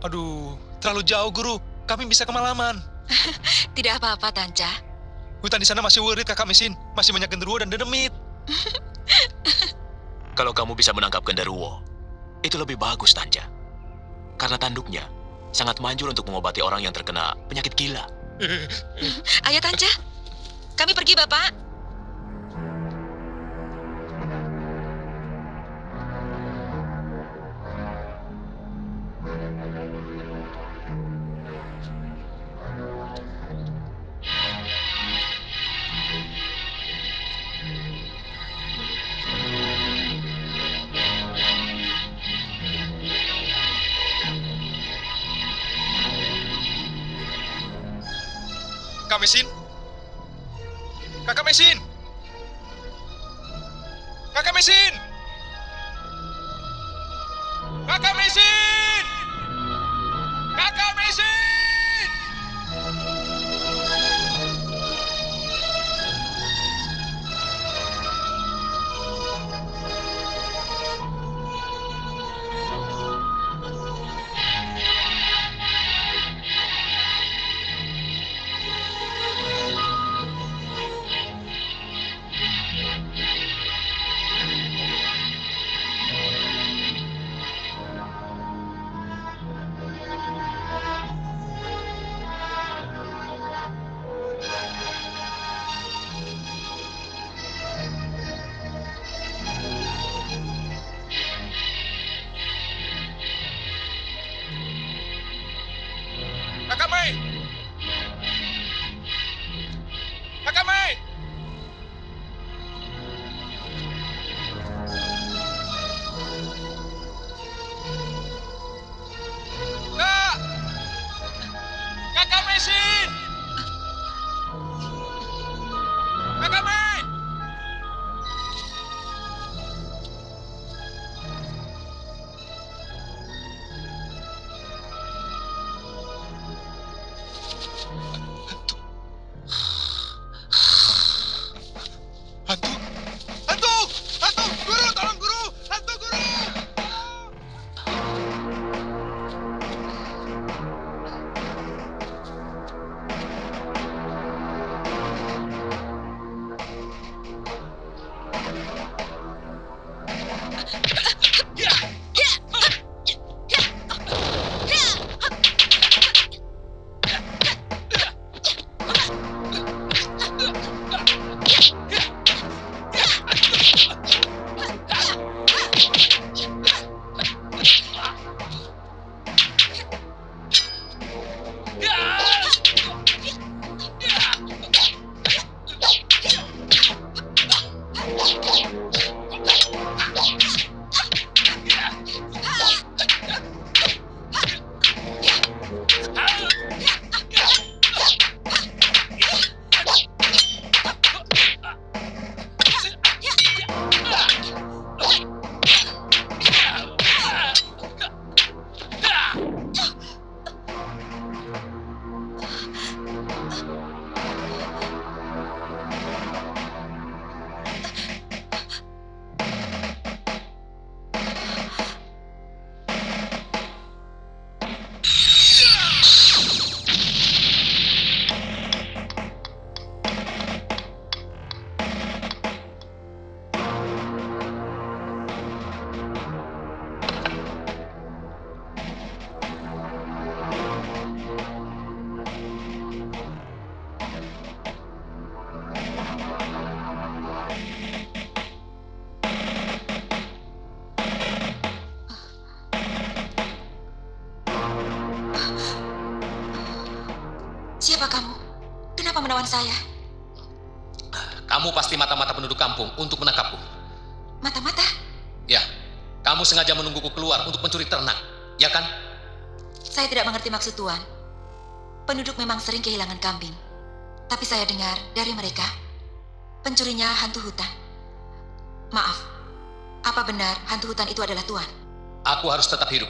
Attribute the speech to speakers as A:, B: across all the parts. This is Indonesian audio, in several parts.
A: Aduh, terlalu jauh, Guru. Kami bisa kemalaman.
B: Tidak apa-apa, Tanca.
A: Hutan di sana masih worried, Kakak Mesin. Masih banyak genderuwo dan dedemit.
C: Kalau kamu bisa menangkap genderuwo, itu lebih bagus, Tanja. Karena tanduknya sangat manjur untuk mengobati orang yang terkena penyakit gila.
B: Ayo, Tanca. Kami pergi, Bapak.
A: Kakak Mesin. Kakak Mesin. Kakak Mesin. Kakak Mesin. Kakak Mesin. Kakak Mei. Kakak Mei. Kak. Kakak Mesin. Kakak Mei. Hantu. Hantu. Hantu. Guru, tolong guru. Hantu guru.
B: Siapa kamu? Kenapa menawan saya?
D: Kamu pasti mata-mata penduduk kampung untuk menangkapku.
B: Mata-mata?
D: Ya, kamu sengaja menungguku keluar untuk mencuri ternak, ya kan?
B: Saya tidak mengerti maksud Tuan. Penduduk memang sering kehilangan kambing. Tapi saya dengar dari mereka, pencurinya hantu hutan. Maaf, apa benar hantu hutan itu adalah Tuan?
D: Aku harus tetap hidup.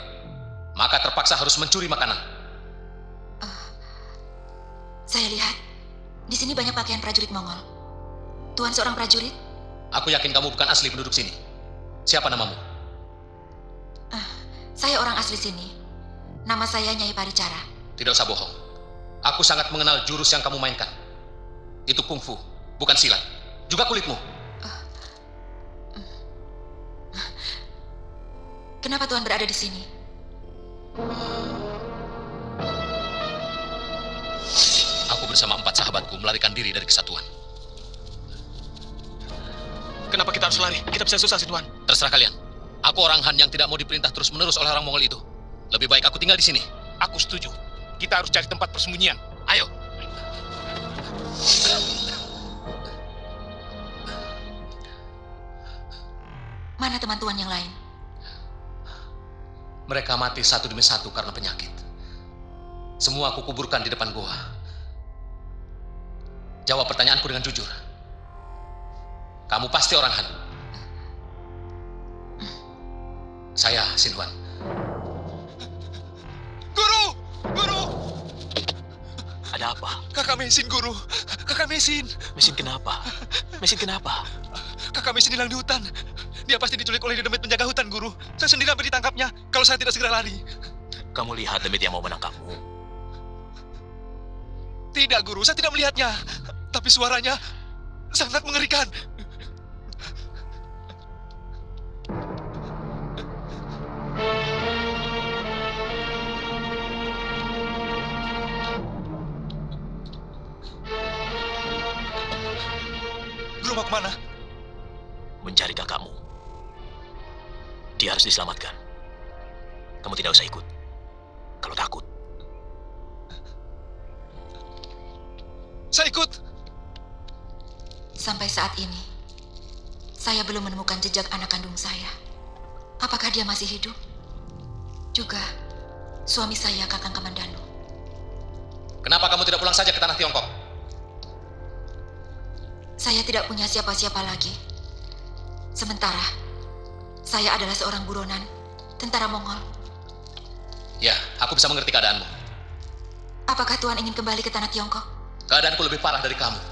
D: Maka terpaksa harus mencuri makanan.
B: Saya lihat, di sini banyak pakaian prajurit Mongol. Tuan seorang prajurit?
D: Aku yakin kamu bukan asli penduduk sini. Siapa namamu?
B: Saya orang asli sini. Nama saya Nyai Paricara.
D: Tidak usah bohong. Aku sangat mengenal jurus yang kamu mainkan. Itu kungfu, bukan silat. Juga kulitmu.
B: Kenapa Tuan berada di sini?
D: Aku bersama 4 sahabatku melarikan diri dari kesatuan.
C: Kenapa kita harus lari? Kita bisa susah sih, Tuan.
D: Terserah kalian. Aku orang Han yang tidak mau diperintah terus-menerus oleh orang Mongol itu. Lebih baik aku tinggal di sini.
A: Aku setuju. Kita harus cari tempat persembunyian.
D: Ayo.
B: Mana teman Tuan yang lain?
D: Mereka mati satu demi satu karena penyakit. Semua aku kuburkan di depan gua. Jawab pertanyaanku dengan jujur. Kamu pasti orang Han. Saya Sinhuan.
A: Guru! Guru!
C: Ada apa?
A: Kakak Mesin, Guru. Kakak Mesin.
C: Mesin kenapa? Mesin kenapa?
A: Kakak Mesin hilang di hutan. Dia pasti diculik oleh Demit penjaga hutan, Guru. Saya sendiri hampir ditangkapnya kalau saya tidak segera lari.
C: Kamu lihat Demit yang mau menangkapmu.
A: Tidak, Guru. Saya tidak melihatnya. Tapi suaranya sangat mengerikan. Guru mau kemana?
C: Mencari kakakmu. Dia harus diselamatkan. Kamu tidak usah ikut. Kalau takut.
A: Saya ikut.
B: Sampai saat ini, saya belum menemukan jejak anak kandung saya. Apakah dia masih hidup? Juga, suami saya Kakang Kamandanu.
D: Kenapa kamu tidak pulang saja ke tanah Tiongkok?
B: Saya tidak punya siapa-siapa lagi. Sementara, saya adalah seorang buronan, tentara Mongol.
D: Ya, aku bisa mengerti keadaanmu.
B: Apakah Tuan ingin kembali ke tanah Tiongkok?
D: Keadaanku lebih parah dari kamu.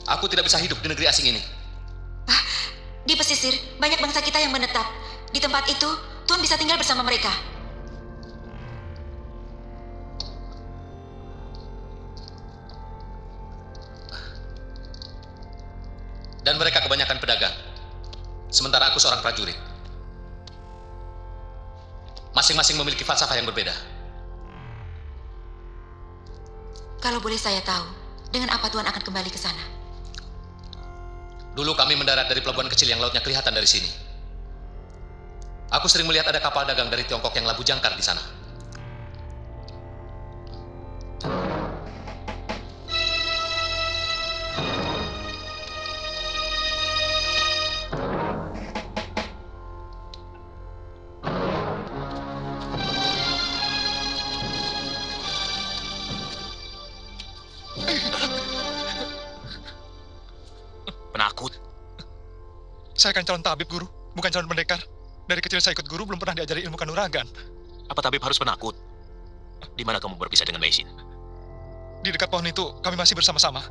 D: Aku tidak bisa hidup di negeri asing ini.
B: Di pesisir, banyak bangsa kita yang menetap. Di tempat itu, Tuan bisa tinggal bersama mereka.
D: Dan mereka kebanyakan pedagang. Sementara aku seorang prajurit. Masing-masing memiliki falsafah yang berbeda.
B: Kalau boleh saya tahu, dengan apa Tuan akan kembali ke sana?
D: Dulu kami mendarat dari pelabuhan kecil yang lautnya kelihatan dari sini. Aku sering melihat ada kapal dagang dari Tiongkok yang labu jangkar di sana.
C: Penakut.
A: Saya kan calon tabib, Guru. Bukan calon pendekar. Dari kecil saya ikut guru, belum pernah diajari ilmu kanuragan.
C: Apa tabib harus penakut? Di mana kamu berpisah dengan Mesin?
A: Di dekat pohon itu, kami masih bersama-sama.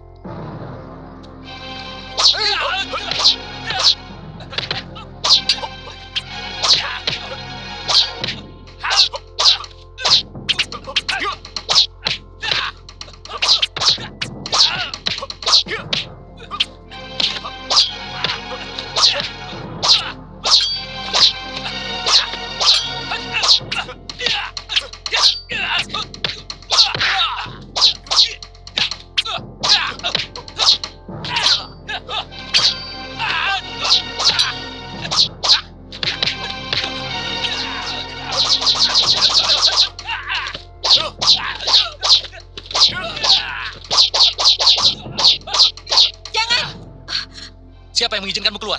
D: Siapa yang mengizinkanmu keluar?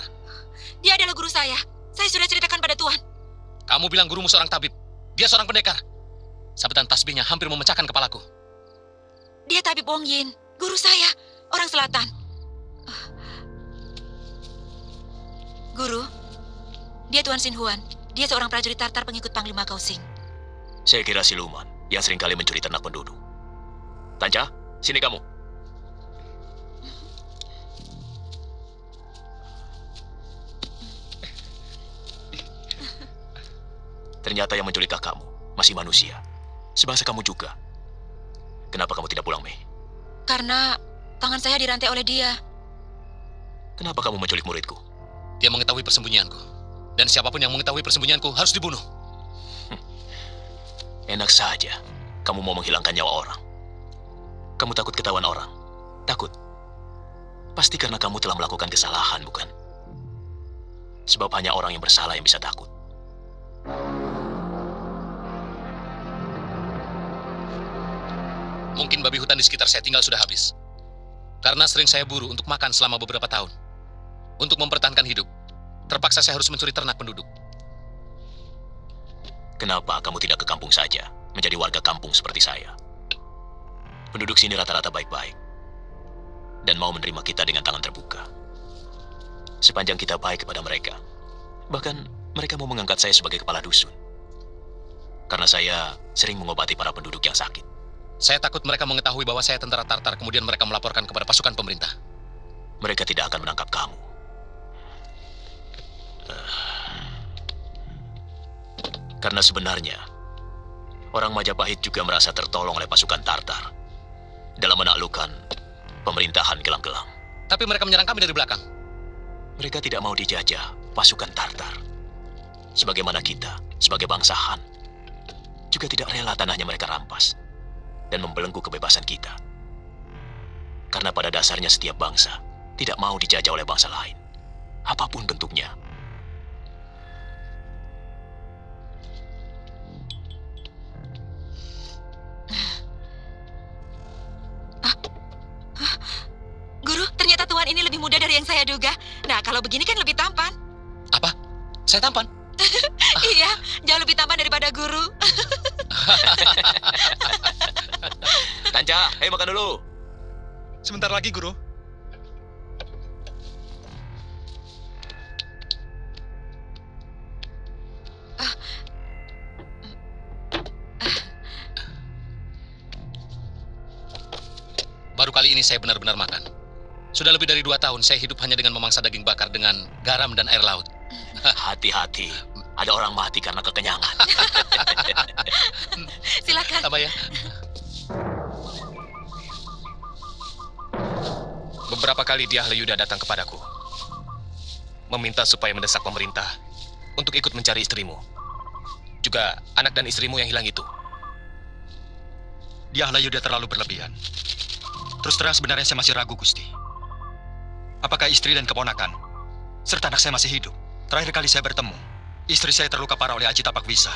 B: Dia adalah guru saya. Saya sudah ceritakan pada Tuan.
D: Kamu bilang gurumu seorang tabib. Dia seorang pendekar. Sabetan tasbihnya hampir memecahkan kepalaku.
B: Dia tabib Wong Yin, guru saya, orang selatan. Guru, dia Tuan Sinhuan. Dia seorang prajurit Tartar pengikut Panglima Kausing.
C: Saya kira siluman yang seringkali mencuri ternak penduduk. Tanca, sini kamu. Ternyata yang menculik kakakmu masih manusia. Sebangsa kamu juga. Kenapa kamu tidak pulang, Mei?
B: Karena tangan saya dirantai oleh dia.
C: Kenapa kamu menculik muridku?
D: Dia mengetahui persembunyianku. Dan siapapun yang mengetahui persembunyianku harus dibunuh.
C: Enak saja. Kamu mau menghilangkan nyawa orang. Kamu takut ketahuan orang. Takut. Pasti karena kamu telah melakukan kesalahan, bukan? Sebab hanya orang yang bersalah yang bisa takut.
D: Mungkin babi hutan di sekitar saya tinggal sudah habis. Karena sering saya buru untuk makan selama beberapa tahun. Untuk mempertahankan hidup, terpaksa saya harus mencuri ternak penduduk.
C: Kenapa kamu tidak ke kampung saja, menjadi warga kampung seperti saya? Penduduk sini rata-rata baik-baik. Dan mau menerima kita dengan tangan terbuka. Sepanjang kita baik kepada mereka. Bahkan mereka mau mengangkat saya sebagai kepala dusun. Karena saya sering mengobati para penduduk yang sakit.
D: Saya takut mereka mengetahui bahwa saya tentara Tartar, kemudian mereka melaporkan kepada pasukan pemerintah.
C: Mereka tidak akan menangkap kamu. Karena sebenarnya, orang Majapahit juga merasa tertolong oleh pasukan Tartar dalam menaklukkan pemerintahan Gelang-Gelang.
D: Tapi mereka menyerang kami dari belakang.
C: Mereka tidak mau dijajah pasukan Tartar. Sebagaimana kita, sebagai bangsa Han, juga tidak rela tanahnya mereka rampas dan membelenggu kebebasan kita. Karena pada dasarnya setiap bangsa tidak mau dijajah oleh bangsa lain, apapun bentuknya.
B: Guru, ternyata Tuhan ini lebih muda dari yang saya duga. Nah, kalau begini kan lebih tampan.
D: Apa? Saya tampan?
B: Iya, jauh lebih tampan daripada guru.
C: Tanca, ayo makan dulu.
A: Sebentar lagi, Guru.
D: Baru kali ini saya benar-benar makan. Sudah lebih dari 2 tahun saya hidup hanya dengan memangsa daging bakar dengan garam dan air laut.
C: Hati-hati, ada orang mati karena kekenyangan.
B: Silakan.
D: Tambah ya.
E: Beberapa kali Dyah Layuda datang kepadaku, meminta supaya mendesak pemerintah untuk ikut mencari istrimu. Juga anak dan istrimu yang hilang itu.
A: Dyah Layuda terlalu berlebihan. Terus terang sebenarnya saya masih ragu, Gusti. Apakah istri dan keponakan, serta anak saya masih hidup? Terakhir kali saya bertemu, istri saya terluka parah oleh Aji Tapak Wisa.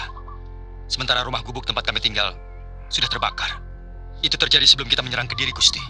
A: Sementara rumah gubuk tempat kami tinggal sudah terbakar. Itu terjadi sebelum kita menyerang Kediri, Gusti.